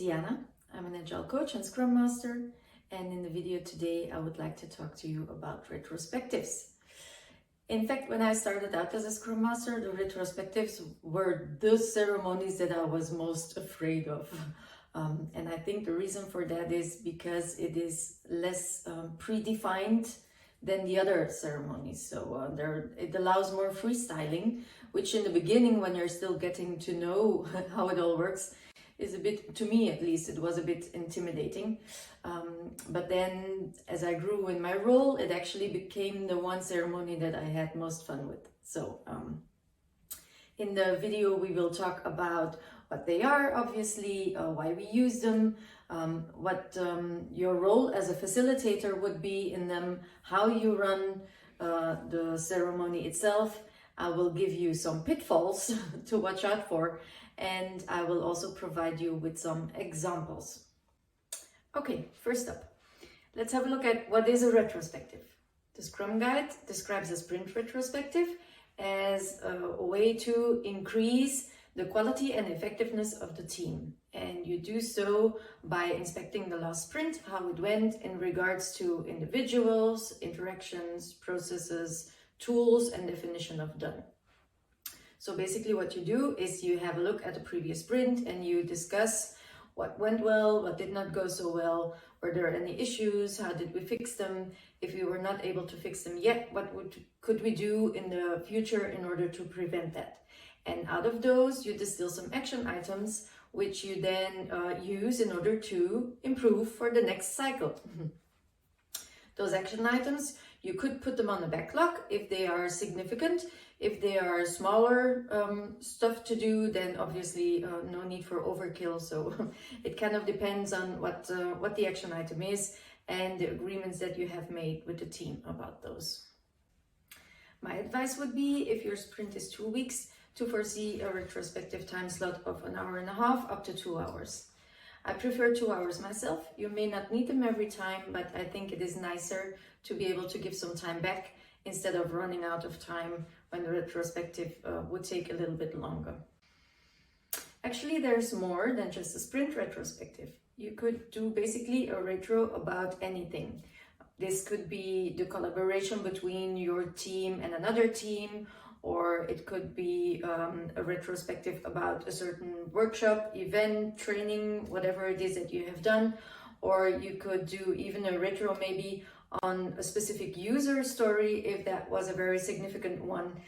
Diana. I'm an Agile coach and Scrum Master, and in the video today I would like to talk to you about retrospectives. In fact, when I started out as a Scrum Master, the retrospectives were those ceremonies that I was most afraid of. And I think the reason for that is because it is less predefined than the other ceremonies. So it allows more freestyling, which in the beginning, when you're still getting to know how it all works, is a bit, to me at least, it was a bit intimidating. But then as I grew in my role, it actually became the one ceremony that I had most fun with. So in the video, we will talk about what they are, obviously, why we use them, what your role as a facilitator would be in them, how you run the ceremony itself. I will give you some pitfalls to watch out for, and I will also provide you with some examples. Okay, first up, let's have a look at what is a retrospective. The Scrum Guide describes a sprint retrospective as a way to increase the quality and effectiveness of the team. And you do so by inspecting the last sprint, how it went in regards to individuals, interactions, processes, tools, and definition of done. So basically what you do is you have a look at the previous sprint and you discuss what went well, what did not go so well, were there any issues, how did we fix them, if we were not able to fix them yet, what could we do in the future in order to prevent that. And out of those, you distill some action items, which you then use in order to improve for the next cycle. Those action items, you could put them on the backlog if they are significant. If they are smaller stuff to do, then obviously no need for overkill. So it kind of depends on what the action item is and the agreements that you have made with the team about those. My advice would be, if your sprint is 2 weeks, to foresee a retrospective time slot of 1.5 hours up to 2 hours. I prefer 2 hours myself. You may not need them every time, but I think it is nicer to be able to give some time back instead of running out of time when the retrospective would take a little bit longer. Actually, there's more than just a sprint retrospective. You could do basically a retro about anything. This could be the collaboration between your team and another team, or it could be a retrospective about a certain workshop, event, training, whatever it is that you have done. Or you could do even a retro maybe on a specific user story, if that was a very significant one,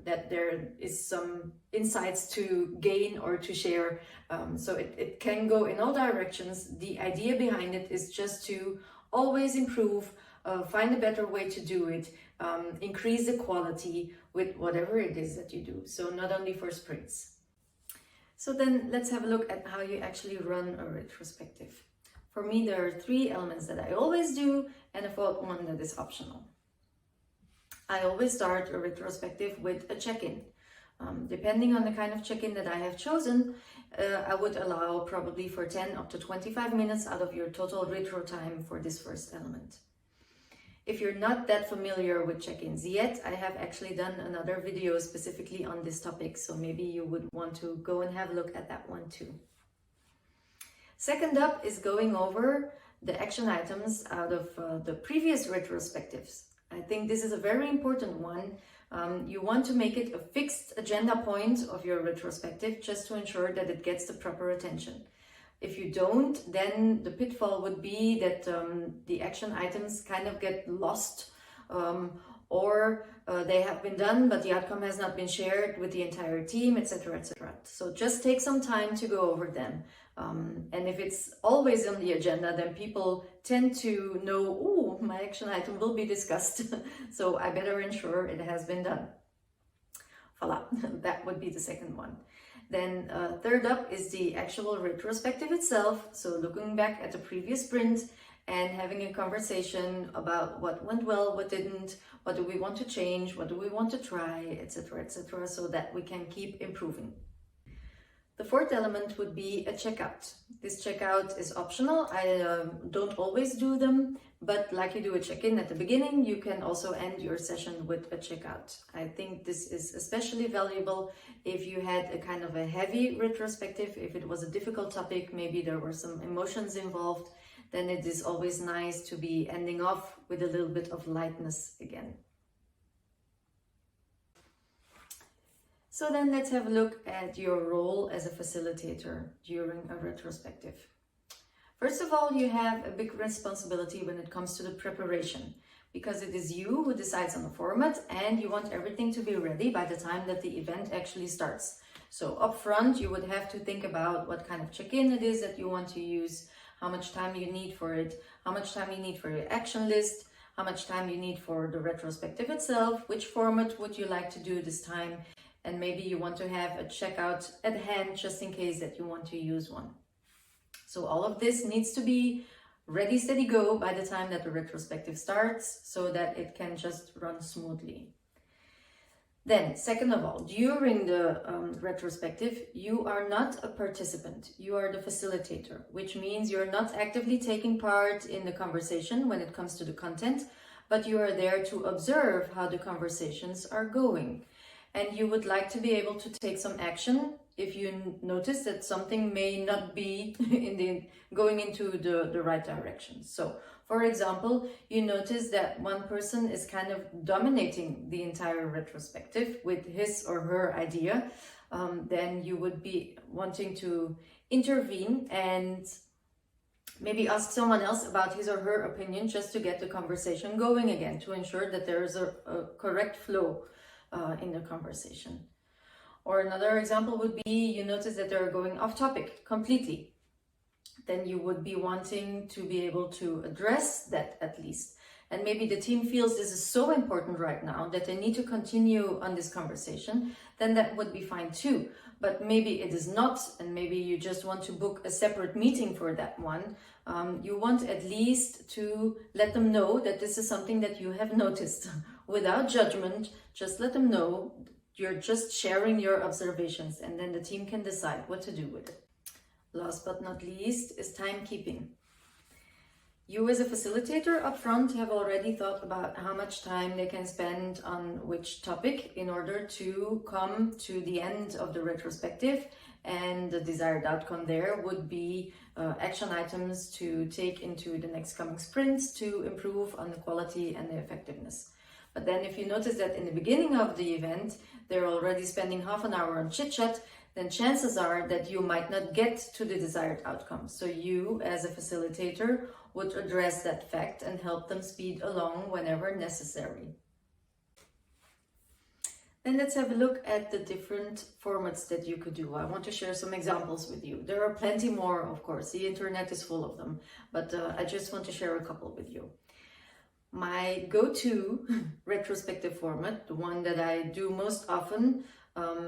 that there is some insights to gain or to share. So it can go in all directions. The idea behind it is just to always improve, find a better way to do it, increase the quality with whatever it is that you do. So not only for sprints. So then let's have a look at how you actually run a retrospective. For me, there are 3 elements that I always do and a 4th one that is optional. I always start a retrospective with a check-in. Depending on the kind of check-in that I have chosen, I would allow probably for 10 up to 25 minutes out of your total retro time for this first element. If you're not that familiar with check-ins yet, I have actually done another video specifically on this topic, so maybe you would want to go and have a look at that one too. Second up is going over the action items out of the previous retrospectives. I think this is a very important one. You want to make it a fixed agenda point of your retrospective just to ensure that it gets the proper attention. If you don't, then the pitfall would be that the action items kind of get lost, or they have been done, but the outcome has not been shared with the entire team, etc., etc. So just take some time to go over them. And if it's always on the agenda, then people tend to know, oh, my action item will be discussed, so I better ensure it has been done. Voila, that would be the second one. Then third up is the actual retrospective itself. So looking back at the previous sprint and having a conversation about what went well, what didn't, what do we want to change, what do we want to try, etc., etc., so that we can keep improving. The fourth element would be a checkout. This checkout is optional. I don't always do them, but like you do a check-in at the beginning, you can also end your session with a checkout. I think this is especially valuable if you had a kind of a heavy retrospective, if it was a difficult topic, maybe there were some emotions involved, then it is always nice to be ending off with a little bit of lightness again. So then let's have a look at your role as a facilitator during a retrospective. First of all, you have a big responsibility when it comes to the preparation, because it is you who decides on the format and you want everything to be ready by the time that the event actually starts. So up front, you would have to think about what kind of check-in it is that you want to use, how much time you need for it, how much time you need for your action list, how much time you need for the retrospective itself, which format would you like to do this time, and maybe you want to have a checkout at hand just in case that you want to use one. So all of this needs to be ready, steady, go by the time that the retrospective starts so that it can just run smoothly. Then, second of all, during the retrospective, you are not a participant, you are the facilitator, which means you're not actively taking part in the conversation when it comes to the content, but you are there to observe how the conversations are going. And you would like to be able to take some action if you notice that something may not be going into the right direction. So, for example, you notice that one person is kind of dominating the entire retrospective with his or her idea, then you would be wanting to intervene and maybe ask someone else about his or her opinion just to get the conversation going again, to ensure that there is a correct flow in the conversation. Or another example would be you notice that they're going off topic completely. Then you would be wanting to be able to address that at least. And maybe the team feels this is so important right now that they need to continue on this conversation, then that would be fine too. But maybe it is not, and maybe you just want to book a separate meeting for that one. You want at least to let them know that this is something that you have noticed. Without judgment, just let them know you're just sharing your observations, and then the team can decide what to do with it. Last but not least is timekeeping. You as a facilitator up front have already thought about how much time they can spend on which topic in order to come to the end of the retrospective, and the desired outcome there would be action items to take into the next coming sprints to improve on the quality and the effectiveness. But then if you notice that in the beginning of the event, they're already spending half an hour on chit-chat, then chances are that you might not get to the desired outcome. So you, as a facilitator, would address that fact and help them speed along whenever necessary. Then let's have a look at the different formats that you could do. I want to share some examples with you. There are plenty more, of course. The internet is full of them, but I just want to share a couple with you. My go-to retrospective format, the one that I do most often,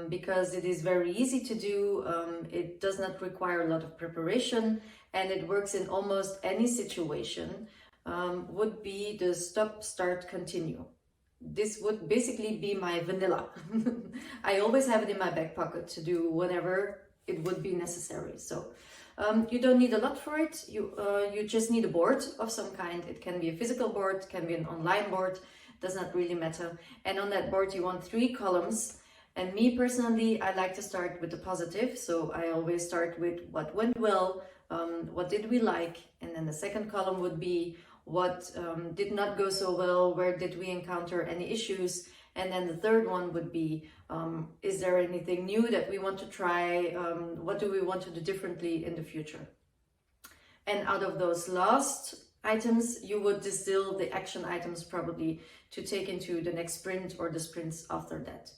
because it is very easy to do, it does not require a lot of preparation, and it works in almost any situation, would be the stop, start, continue. This would basically be my vanilla. I always have it in my back pocket to do whenever it would be necessary. So you don't need a lot for it. You just need a board of some kind. It can be a physical board, can be an online board, does not really matter. And on that board you want 3 columns. And me personally, I like to start with the positive. So I always start with what went well, what did we like, and then the second column would be what did not go so well, where did we encounter any issues, and then the third one would be is there anything new that we want to try, what do we want to do differently in the future. And out of those last items, you would distill the action items probably to take into the next sprint or the sprints after that.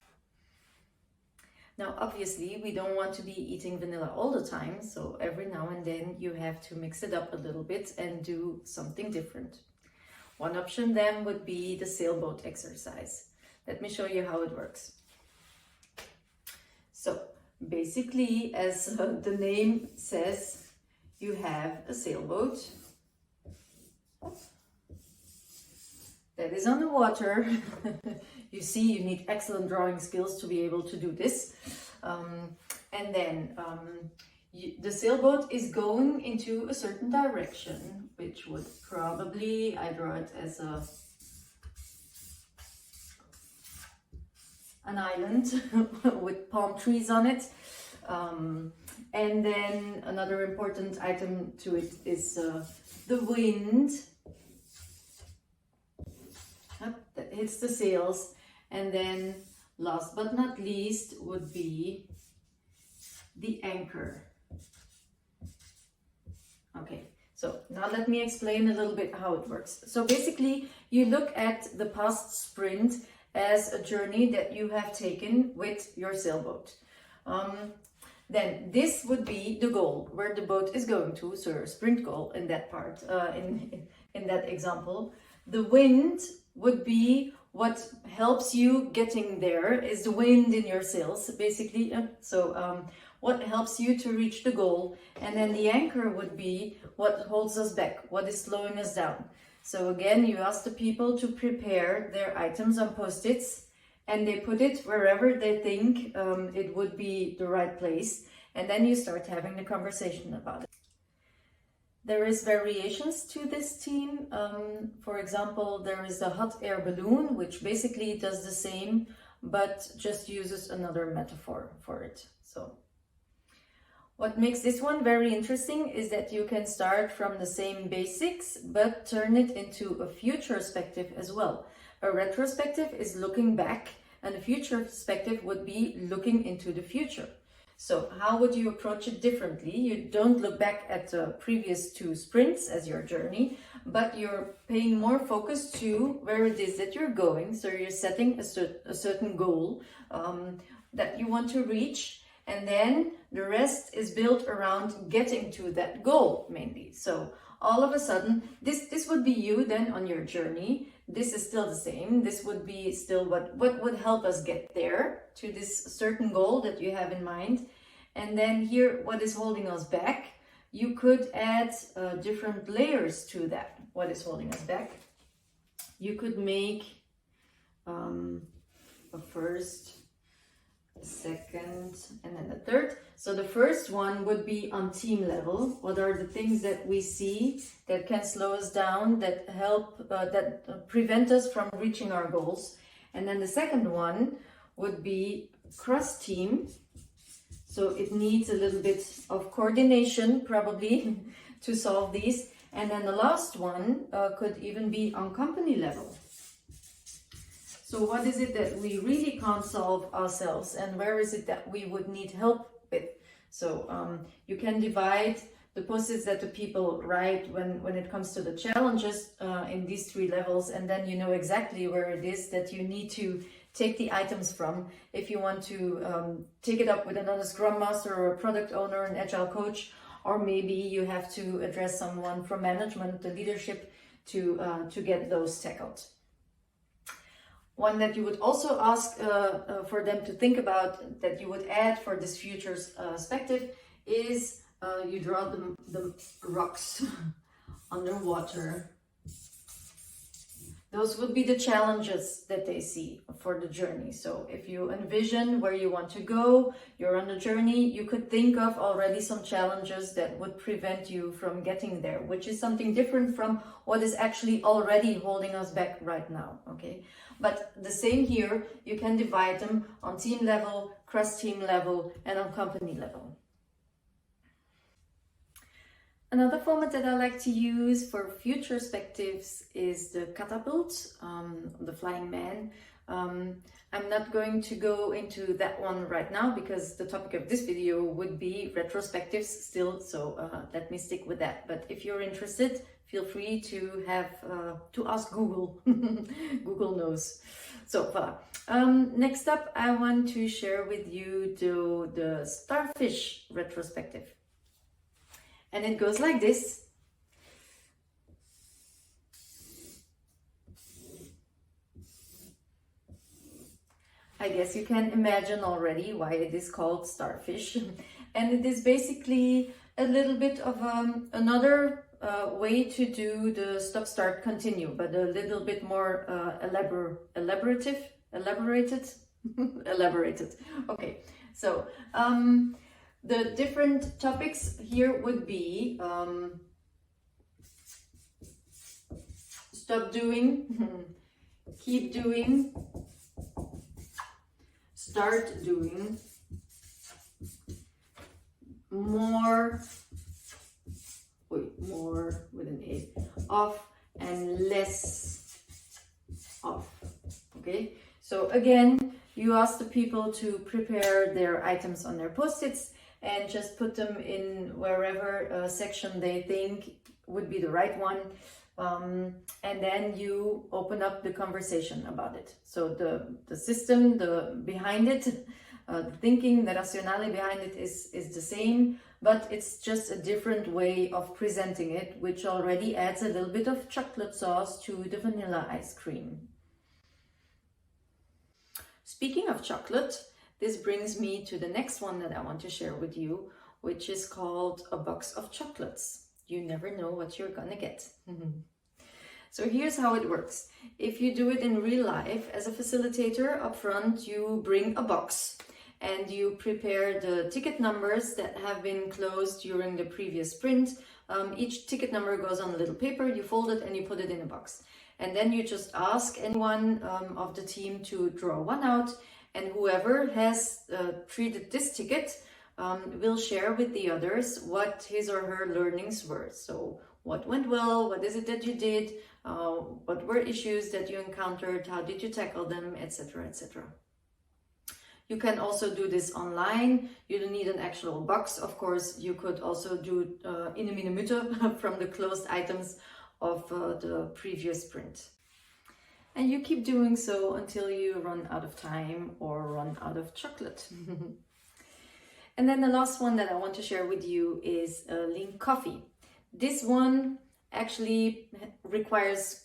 Now, obviously, we don't want to be eating vanilla all the time, so every now and then you have to mix it up a little bit and do something different. One option then would be the sailboat exercise. Let me show you how it works. So, basically, as the name says, you have a sailboat that is on the water. You see, you need excellent drawing skills to be able to do this. and then the sailboat is going into a certain direction, which would probably, I draw it as an island with palm trees on it. And then another important item to it is the wind that hits the sails. And then last but not least would be the anchor. Okay, so now let me explain a little bit how it works. So basically, you look at the past sprint as a journey that you have taken with your sailboat. Then this would be the goal, where the boat is going to, so your sprint goal in that part, in that example. The wind would be what helps you getting there, is the wind in your sails, basically. What helps you to reach the goal. And then the anchor would be what holds us back, what is slowing us down. So again, you ask the people to prepare their items on post-its, and they put it wherever they think it would be the right place. And then you start having the conversation about it. There is variations to this theme. For example, there is the hot air balloon, which basically does the same, but just uses another metaphor for it. So what makes this one very interesting is that you can start from the same basics, but turn it into a future perspective as well. A retrospective is looking back, and a future perspective would be looking into the future. So how would you approach it differently? You don't look back at the previous 2 sprints as your journey, but you're paying more focus to where it is that you're going. So you're setting a certain goal that you want to reach, and then the rest is built around getting to that goal mainly. So all of a sudden, this would be you then on your journey. This is still the same. This would be still what would help us get there to this certain goal that you have in mind. And then here, what is holding us back? You could add different layers to that. What is holding us back? You could make a first, a second, and then a third. So the first one would be on team level. What are the things that we see that can slow us down, that help, that prevent us from reaching our goals? And then the second one would be cross team. So it needs a little bit of coordination probably to solve these. And then the last one could even be on company level. So what is it that we really can't solve ourselves, and where is it that we would need help with? So you can divide the post-its that the people write when it comes to the challenges in these 3 levels, and then you know exactly where it is that you need to take the items from. If you want to take it up with another Scrum Master or a product owner, an Agile coach, or maybe you have to address someone from management, the leadership, to get those tackled. One that you would also ask for them to think about, that you would add for this future perspective, is you draw the rocks underwater. Those would be the challenges that they see for the journey. So if you envision where you want to go, you're on a journey, you could think of already some challenges that would prevent you from getting there, which is something different from what is actually already holding us back right now, okay? But the same here, you can divide them on team level, cross-team level, and on company level. Another format that I like to use for future perspectives is the catapult, the flying man. I'm not going to go into that one right now because the topic of this video would be retrospectives still, so let me stick with that. But if you're interested, feel free to ask Google. Google knows. So voilà. Next up, I want to share with you the starfish retrospective. And it goes like this. I guess you can imagine already why it is called starfish. And it is basically a little bit of another way to do the stop, start, continue, but a little bit more elaborated. Elaborated. Okay. So the different topics here would be stop doing, keep doing, start doing, more with an A, off, and less off. Okay, so again, you ask the people to prepare their items on their post-its and just put them in wherever section they think would be the right one. And then you open up the conversation about it. So the system, behind it, the thinking, the rationale behind it is the same, but it's just a different way of presenting it, which already adds a little bit of chocolate sauce to the vanilla ice cream. Speaking of chocolate, this brings me to the next one that I want to share with you, which is called a box of chocolates. You never know what you're gonna get. So here's how it works. If you do it in real life, as a facilitator up front, you bring a box and you prepare the ticket numbers that have been closed during the previous sprint. Each ticket number goes on a little paper, you fold it and you put it in a box. And then you just ask anyone of the team to draw one out, and whoever has treated this ticket will share with the others what his or her learnings were. So what went well, what is it that you did, what were issues that you encountered, how did you tackle them, etc., etc. You can also do this online. You don't need an actual box. Of course, you could also do in a minute from the closed items of the previous sprint. And you keep doing so until you run out of time or run out of chocolate. And then the last one that I want to share with you is Lean Coffee. This one actually requires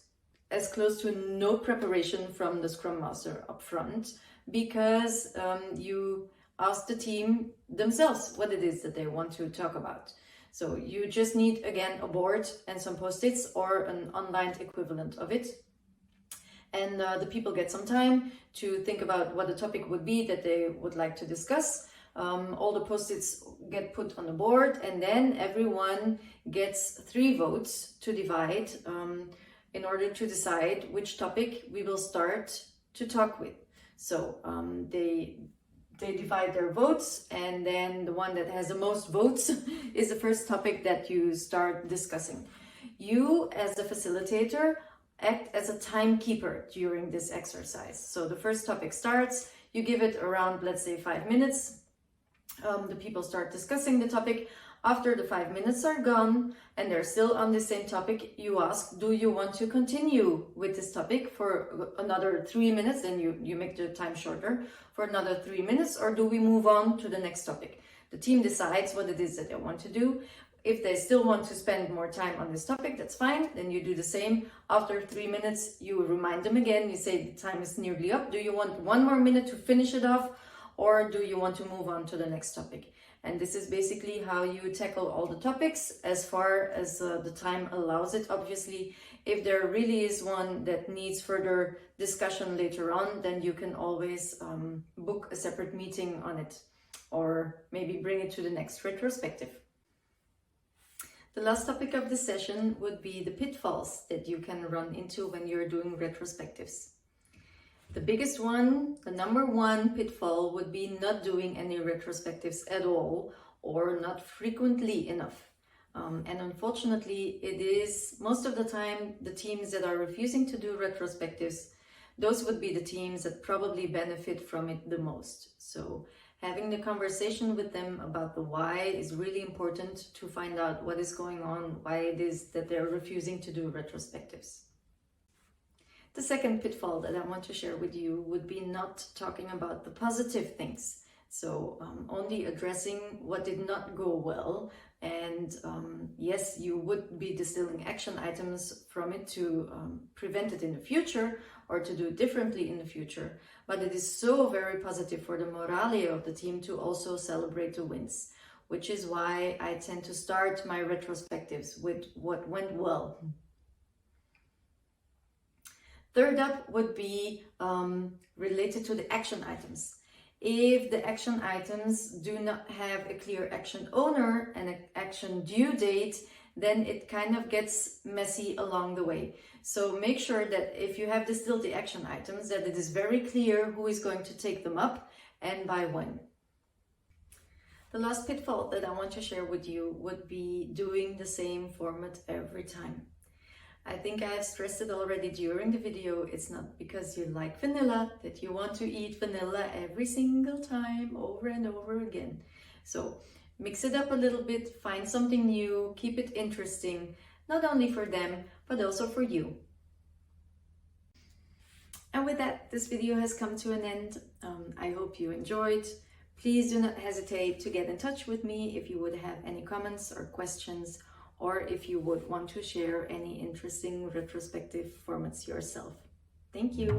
as close to no preparation from the Scrum Master up front, because you ask the team themselves what it is that they want to talk about. So you just need, again, a board and some post-its or an online equivalent of it. And the people get some time to think about what the topic would be that they would like to discuss. All the post-its get put on the board, and then everyone gets 3 votes to divide in order to decide which topic we will start to talk with. So they divide their votes, and then the one that has the most votes is the first topic that you start discussing. You, as the facilitator, act as a timekeeper during this exercise. So the first topic starts, you give it around, let's say, 5 minutes. The people start discussing the topic. After the 5 minutes are gone and they're still on the same topic, you ask, do you want to continue with this topic for another 3 minutes? Then you make the time shorter for another 3 minutes, or do we move on to the next topic? The team decides what it is that they want to do. If they still want to spend more time on this topic, that's fine. Then you do the same. After 3 minutes, you remind them again. You say the time is nearly up. Do you want 1 more minute to finish it off? Or do you want to move on to the next topic? And this is basically how you tackle all the topics as far as the time allows it. Obviously, if there really is one that needs further discussion later on, then you can always book a separate meeting on it, or maybe bring it to the next retrospective. The last topic of the session would be the pitfalls that you can run into when you're doing retrospectives. The biggest one, the number 1 pitfall, would be not doing any retrospectives at all, or not frequently enough. And unfortunately, it is most of the time the teams that are refusing to do retrospectives, those would be the teams that probably benefit from it the most. So having the conversation with them about the why is really important to find out what is going on, why it is that they're refusing to do retrospectives. The second pitfall that I want to share with you would be not talking about the positive things. So only addressing what did not go well. And yes, you would be distilling action items from it to prevent it in the future, or to do differently in the future. But it is so very positive for the morale of the team to also celebrate the wins, which is why I tend to start my retrospectives with what went well. Third up would be related to the action items. if the action items do not have a clear action owner and an action due date, then it kind of gets messy along the way. So make sure that if you have distilled the action items, that it is very clear who is going to take them up and by when. The last pitfall that I want to share with you would be doing the same format every time. I think I have stressed it already during the video. It's not because you like vanilla that you want to eat vanilla every single time over and over again. So mix it up a little bit, find something new, keep it interesting, not only for them, but also for you. And with that, this video has come to an end. I hope you enjoyed. Please do not hesitate to get in touch with me if you would have any comments or questions, or if you would want to share any interesting retrospective formats yourself. Thank you.